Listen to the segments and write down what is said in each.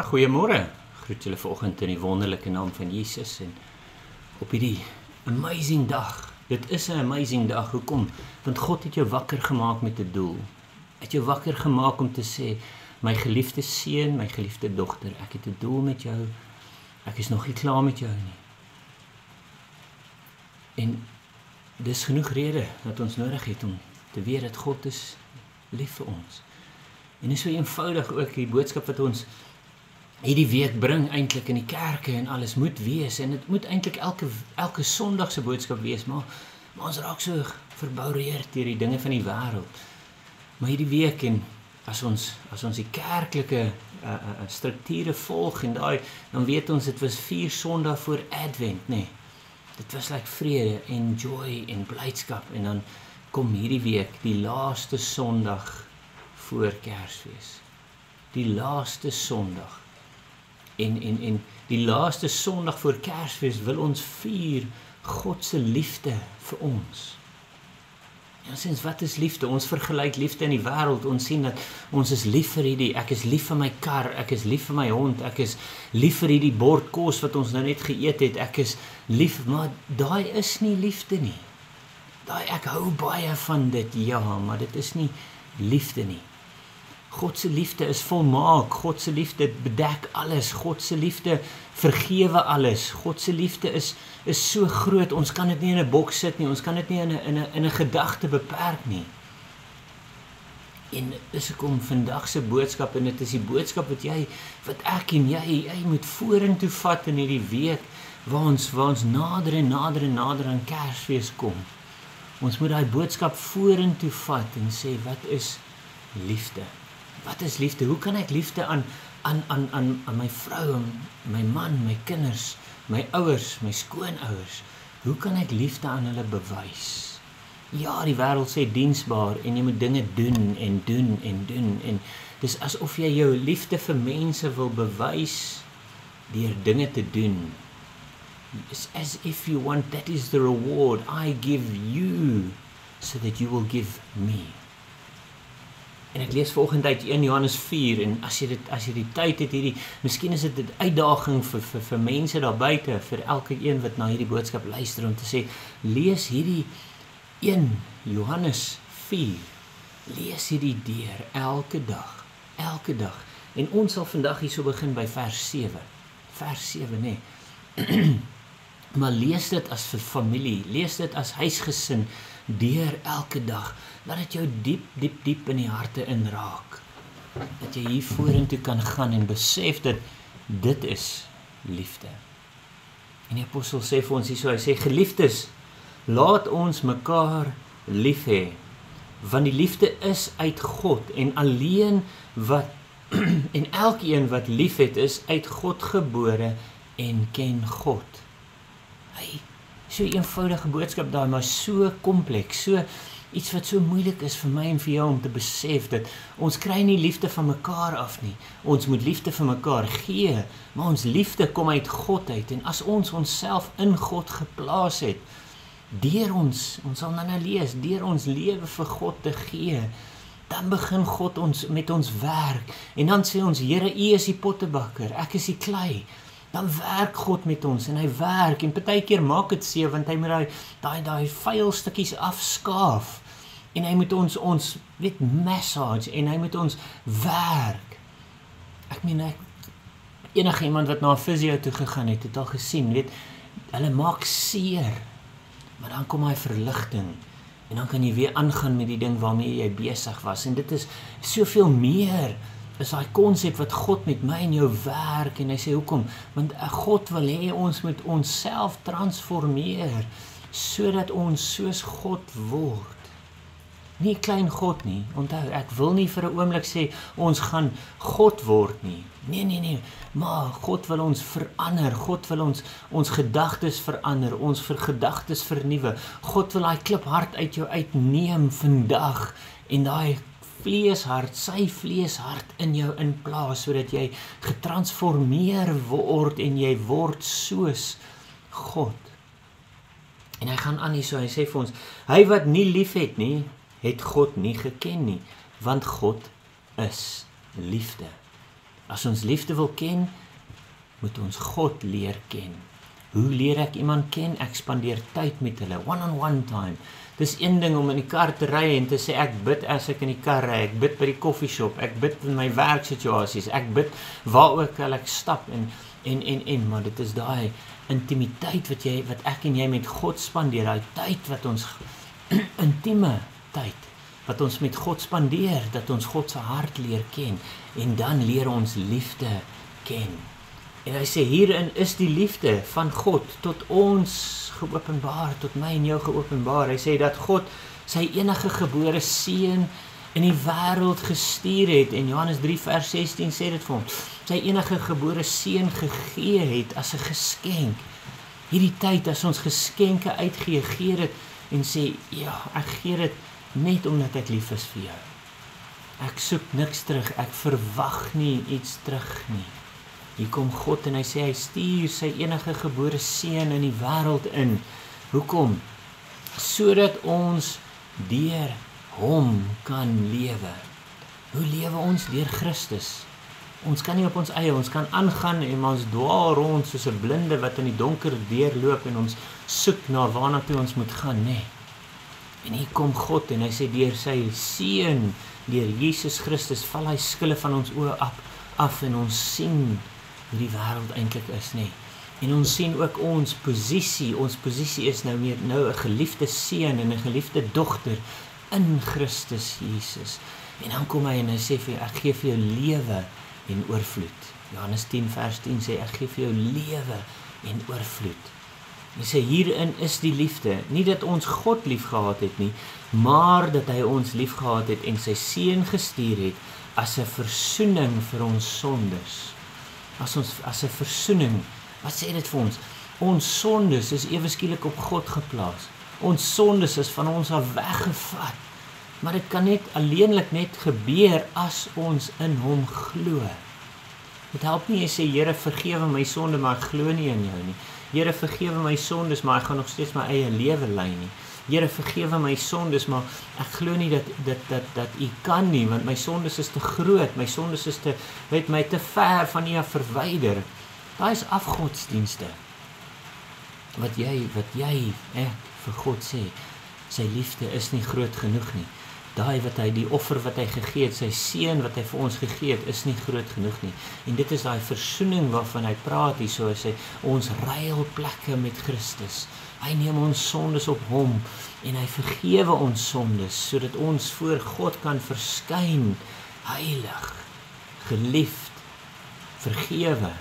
Goeiemôre, groet julle vanoggend in die wonderlike naam van Jesus en op hierdie amazing dag. Dit is 'n amazing dag. Hoekom? Want God het jou wakker gemaak met 'n doel. Het jou wakker gemaak om te sê, my geliefde seun, my geliefde dogter, ek het 'n doel met jou. Ek is nog nie klaar met jou nie. En dis genoeg rede dat ons nodig het om te weet dat God is lief vir ons. En dis so eenvoudig ook die boodskap wat ons hierdie week bring eintlik in die kerke en alles moet wees en dit moet eintlik elke Sondag se boodskap wees, maar ons raak so verboureerd deur die dinge van die wêreld. Maar hierdie week en as ons die kerklike strukture volg en dan weet ons dit was 4 Sondae voor Advent, nee. Dit was like vrede en joy en blydskap en dan kom hierdie week die laaste Sondag voor Kersfees. Die laaste Sondag. En die laaste Sondag voor Kersfees wil ons vier God se liefde vir ons. Ja, sins wat is liefde? Ons vergelyk liefde in die wêreld. Ons sien dat ons is lief vir hierdie, ek is lief vir my kar, ek is lief vir my hond, ek is lief vir hierdie bord kos wat ons nou net geëet het, ek is lief, maar daai is nie liefde nie. Daai ek hou baie van dit, ja, maar dit is nie liefde nie. God se liefde is volmaak, God se liefde bedek alles, God se liefde vergewe alles, God se liefde is so groot, ons kan dit nie in 'n boks sit nie, ons kan dit nie in 'n gedagte beperk nie. En dis hoekom vandag se boodskap, en dit is die boodskap wat ek en jy moet vorentoe vat in hierdie week, waar ons nader en nader aan Kersfees kom. Ons moet daai boodskap vorentoe vat en sê, wat is liefde? Wat is liefde? Hoe kan ek liefde aan my vrou, my man, my kinders, my ouers, my skoonouers, hoe kan ek liefde aan hulle bewys? Ja, die wêreld sê diensbaar en jy moet dinge doen en dis asof jy jou liefde vir mense wil bewys deur dinge te doen. It's as if you want, that is the reward I give you so that you will give me. En ek lees vanoggend uit 1 Johannes 4 en as jy die tyd het miskien is dit 'n uitdaging vir mense daar buite, vir elke een wat na hierdie boodskap luister om te sê, lees hierdie 1 Johannes 4. Lees hierdie deur elke dag. En ons sal vandag hierso begin by vers 7. Vers 7, nee. Maar lees dit as vir familie, lees dit as huisgesin deur elke dag. Laat dit jou diep in die harte inraak. Dat jy hier vorentoe kan gaan en besef dat dit is liefde. En die apostel sê vir ons hierso, hy sê, geliefdes, laat ons mekaar lief hê, want die liefde is uit God en alleen wat en elkeen wat lief het is uit God gebore en ken God. Hy, so eenvoudige boodskap daar, maar so kompleks, so iets wat so moeilik is vir my en vir jou om te besef, dat ons kry nie liefde van mekaar af nie. Ons moet liefde vir mekaar gee, maar ons liefde kom uit God uit, en as ons onsself in God geplaas het, deur ons sal nou lees, deur ons lewe vir God te gee, dan begin God met ons werk, en dan sê ons, Here, U is die pottebakker, ek is die klei. Dan werk God met ons en hy werk en partykeer maak dit seer want hy moet daai vuil stukkies afskaaf en hy moet ons weet massage en hy moet ons werk. Ek meen enige iemand wat na 'n fisio toe gegaan het al gesien, weet, hulle maak seer. Maar dan kom hy verligting en dan kan jy weer aangaan met die ding waarmee jy besig was en dit is soveel meer. Is daai konsep wat God met my en jou werk en hy sê hoekom? Want God wil hê ons moet onsself transformeer sodat ons soos God word. Nie klein God nie. Onthou, ek wil nie vir 'n oomblik sê ons gaan God word nie. Nee, maar God wil ons verander. God wil ons gedagtes verander, ons gedagtes vernuwe. God wil daai kliphart uit jou uitneem vandag en daai vleeshart, sy vleeshart in jou inplaas, sodat jy getransformeer word en jy word soos God. En hy gaan aan hierso, hy sê vir ons, hy wat nie lief het nie, het God nie geken nie, want God is liefde. As ons liefde wil ken, moet ons God leer ken. Hoe leer ek iemand ken? Ek spandeer tyd met hulle, one-on-one time. Dis een ding om in die kar te ry en te sê ek bid as ek in die kar ry, ek bid by die koffieshop, ek bid in my werksituasies, ek bid waar ook al ek stap maar dit is daai intimiteit wat ek en jy met God spandeer, daai tyd wat ons intieme tyd wat ons met God spandeer, dat ons God se hart leer ken en dan leer ons liefde ken. En hy sê hierin is die liefde van God tot ons geopenbaar, tot my en jou geopenbaar. Hy sê dat God sy enige gebore seun in die wêreld gestuur het en Johannes 3 vers 16 sê dit vir ons. Sy enige gebore seun gegee het as 'n geskenk. Hierdie tyd as ons geskenke uitgee, gee dit en sê ja, ek gee dit net omdat ek lief is vir jou. Ek soek niks terug, ek verwag nie iets terug nie. Hier kom God en hy sê hy stuur sy enige gebore seun in die wêreld in. Hoekom? Sodat ons deur hom kan lewe. Hoe lewe ons? Deur Christus. Ons kan nie op ons eie, ons kan aangaan en ons dwaal rond soos 'n blinde wat in die donker deurloop en ons soek na waarna toe ons moet gaan, nee. En hier kom God en hy sê deur sy seun, deur Jesus Christus, val hy skille van ons oë af en ons sien hoe die wêreld eintlik is, nee. En ons sien ook ons posisie is nou 'n geliefde seun en 'n geliefde dogter in Christus Jesus. En dan kom hy en hy sê vir jou, ek gee vir jou lewe en oorvloed. Johannes 10 vers 10 sê, ek gee vir jou lewe en oorvloed. Hy sê, hierin is die liefde, nie dat ons God lief gehad het nie, maar dat hy ons lief gehad het en sy seun gestuur het as 'n versoening vir ons sondes. As 'n versoening, wat sê dit vir ons? Ons sondes is ewe skielik op God geplaas. Ons sondes is van ons af weggevat. Maar dit kan alleenlik net gebeur as ons in hom glo. Dit help nie jy sê, Here vergewe my sonde, maar ek glo nie in jou nie. Here vergewe my sondes, maar ek gaan nog steeds my eie lewe lei nie. Here vergewe my sondes, maar ek glo nie dat u kan nie, want my sondes is te groot, my sondes is te ver van u af verwyder. Daai is afgodsdienste. Wat jy vir God sê, sy liefde is nie groot genoeg nie. Daai die offer wat hy gegee het, sy seun wat hy vir ons gegee het, is nie groot genoeg nie. En dit is daai versoening waarvan hy praat hier, so hy sê, ons ruilplekke met Christus. Hy neem ons sondes op hom, en hy vergewe ons sondes, sodat ons voor God kan verskyn, heilig, geliefd, vergewe,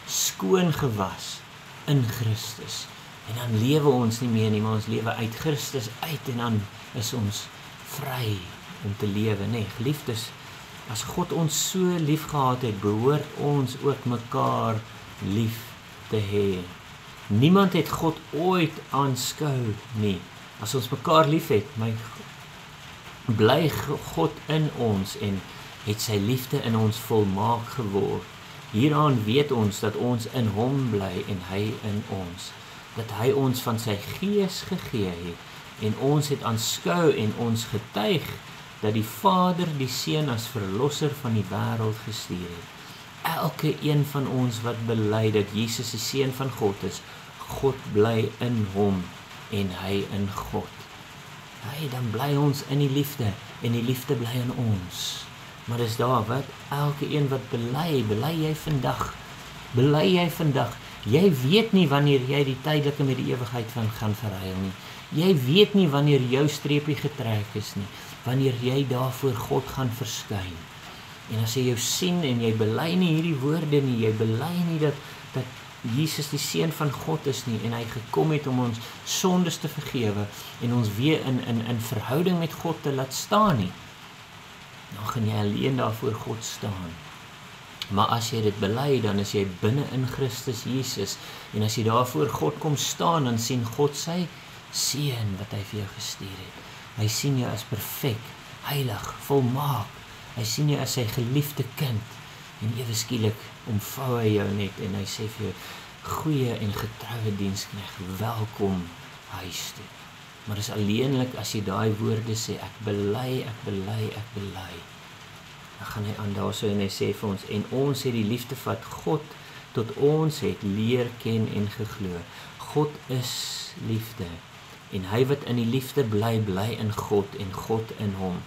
skoon gewas, in Christus. En dan lewe ons nie meer nie, maar ons lewe uit Christus uit, en dan is ons vry om te lewe, nee, geliefdes, as God ons so lief gehad het, behoort ons ook mekaar lief te hê. Niemand het God ooit aanskou nie. As ons mekaar lief het, bly God in ons en het sy liefde in ons volmaak geword. Hieraan weet ons dat ons in hom bly en hy in ons. Dat hy ons van sy gees gegee het en ons het aanskou en ons getuig dat die Vader die Seun as verlosser van die wêreld gestuur het. Elke een van ons wat bely dat Jesus die Seun van God is, God bly in hom en hy in God. Dan bly ons in die liefde en die liefde bly in ons. Maar dis daar wat elke een wat bely jy vandag. Bely jy vandag. Jy weet nie wanneer jy die tydelike met die ewigheid van gaan verruil nie. Jy weet nie wanneer jou streepie getrek is nie, wanneer jy daar voor God gaan verskyn. En as jy jou sien en jy bely nie hierdie woorde nie, jy bely nie dat Jesus die Seun van God is nie, en hy gekom het om ons sondes te vergewe, en ons weer in verhouding met God te laat staan nie, dan gaan jy alleen daar voor God staan. Maar as jy dit bely, dan is jy binne in Christus Jesus, en as jy daar voor God kom staan, dan sien God sy Seun wat hy vir jou gestuur het. Hy sien jou as perfek, heilig, volmaak. Hy sien jou as sy geliefde kind, en ewe skielik omvou hy jou net, en hy sê vir jou, goeie en getroue diensknegt, welkom huis toe. Maar dis alleenlik as jy daai woorde sê, ek bely, Dan gaan hy aan daarso en hy sê vir ons, en ons het die liefde wat God tot ons het leer ken en geglo. God is liefde, en hy wat in die liefde bly, bly in God en God in hom.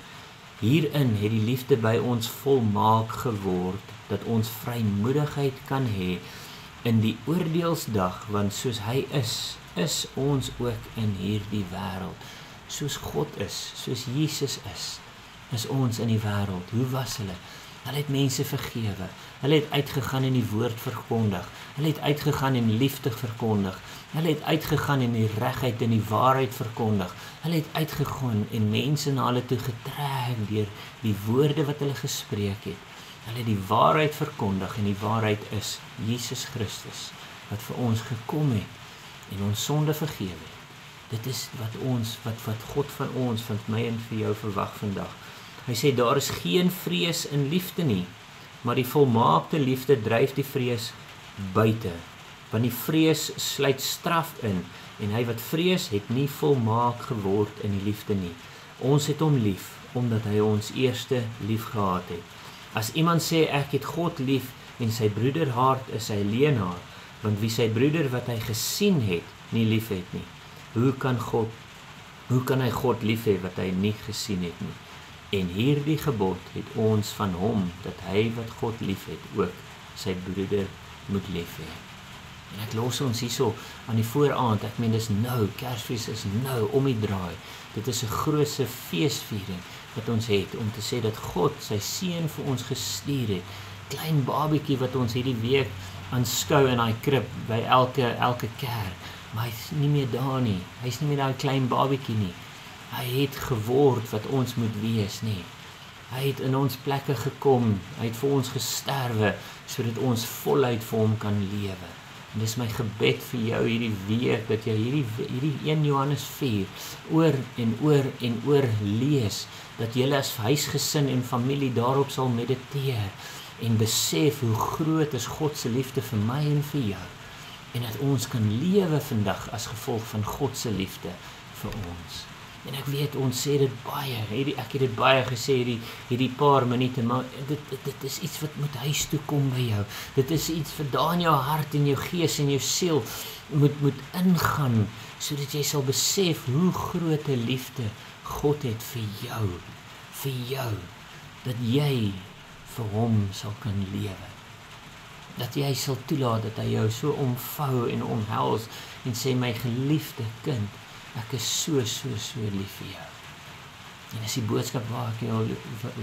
Hierin het die liefde by ons volmaak geword, dat ons vrymoedigheid kan hê in die oordeelsdag, want soos hy is ons ook in hierdie wêreld. Soos God is, soos Jesus is ons in die wêreld. Hoe was hulle? Hulle het mense vergewe. Hulle het uitgegaan en die woord verkondig. Hulle het uitgegaan en liefde verkondig. Hulle het uitgegaan en die regheid en die waarheid verkondig. Hulle het uitgegaan en mense na hulle toe getrek deur die woorde wat hulle gespreek het. Hulle het die waarheid verkondig en die waarheid is Jesus Christus wat vir ons gekom het en ons sonde vergewe het. Dit is wat God van ons, van my en vir jou verwag vandag. Hy sê daar is geen vrees in liefde nie, maar die volmaakte liefde dryf die vrees buite, want die vrees sluit straf in, en hy wat vrees het nie volmaak geword in die liefde nie. Ons het hom lief, omdat hy ons eerste lief gehad het. As iemand sê ek het God lief, en sy broeder haat, is hy leenaar, want wie sy broeder wat hy gesien het, nie lief het nie. Hoe kan hy God lief hê wat hy nie gesien het nie? En hierdie gebod het ons van hom, dat hy wat God lief het, ook sy broeder moet lief hê. En ek los ons hierso aan die vooraand, ek meen dis nou, Kersfees is nou om die draai. Dit is 'n grootse feesviering wat ons het, om te sê dat God sy seun vir ons gestuur het. Klein babietjie wat ons hierdie week aanskou in daai krib by elke kerk. Maar hy's nie meer daar nie. Hy's nie meer daai klein babietjie nie. Hy het geword wat ons moet wees, nie. Hy het in ons plekke gekom. Hy het vir ons gesterwe sodat ons voluit vir hom kan lewe. En dis my gebed vir jou hierdie week dat jy hierdie 1 Johannes 4 oor en oor en oor lees, dat jy as huisgesin en familie daarop sal mediteer en besef hoe groot is God se liefde vir my en vir jou. En dat ons kan lewe vandag as gevolg van God se liefde vir ons. En ek weet ons sê dit baie, ek het dit baie gesê hierdie paar minute, maar dit is iets wat moet huis toe kom by jou. Dit is iets wat daar in jou hart en jou gees en jou siel moet ingaan, sodat jy sal besef hoe groot 'n liefde God het vir jou, dat jy vir hom sal kan lewe. Dat jy sal toelaat dat hy jou so omvou en omhels en sê my geliefde kind, ek is so lief vir jou. En dis die boodskap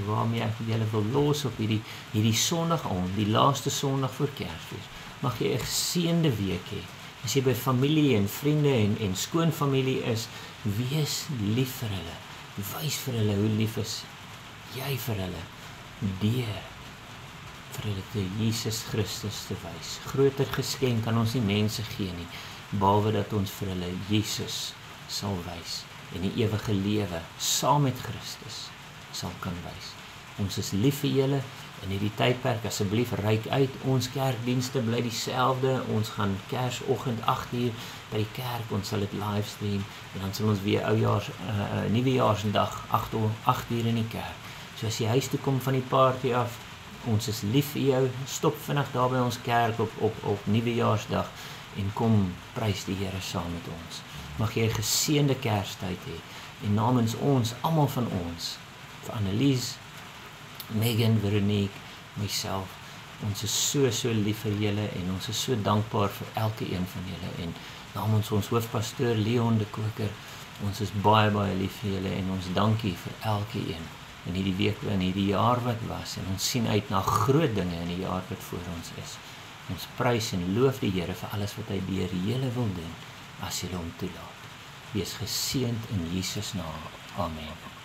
waarmee ek julle wil los op hierdie Sondag aan, die laaste Sondag voor Kersfees. Mag jy 'n geseënde week hê. As jy by familie en vriende en skoonfamilie is, wees lief vir hulle. Wys vir hulle hoe lief is jy vir hulle. Deur vir hulle te Jesus Christus te wys. Groter geskenk kan ons nie mense gee nie, behalwe dat ons vir hulle Jesus sal wys en die ewige lewe saam met Christus sal kan wys. Ons is lief vir julle in hierdie tydperk, asseblief reik uit. Ons kerkdienste bly dieselfde. Ons gaan Kersoggend 8:00 by die kerk, ons sal dit livestream en dan sal ons weer Nuwejaarsdag 8:00 in die kerk. So as jy huis toe kom van die party af, ons is lief vir jou, stop vinnig daar by ons kerk op Nuwejaarsdag en kom prys die Here saam met ons. Mag jy 'n geseënde Kerstyd hê en namens ons, almal van ons, vir Annelies, Megan, Veronique, myself, ons is so lief vir julle en ons is so dankbaar vir elke een van julle en namens ons hoofpastoor Leon de Koker, ons is baie lief vir julle en ons dankie vir elke een in hierdie week en hierdie jaar wat was en ons sien uit na groot dinge in die jaar wat voor ons is. Ons prys en loof die Here vir alles wat hy deur julle wil doen as julle hom toelaat. Wees geseënd in Jesus naam. Amen.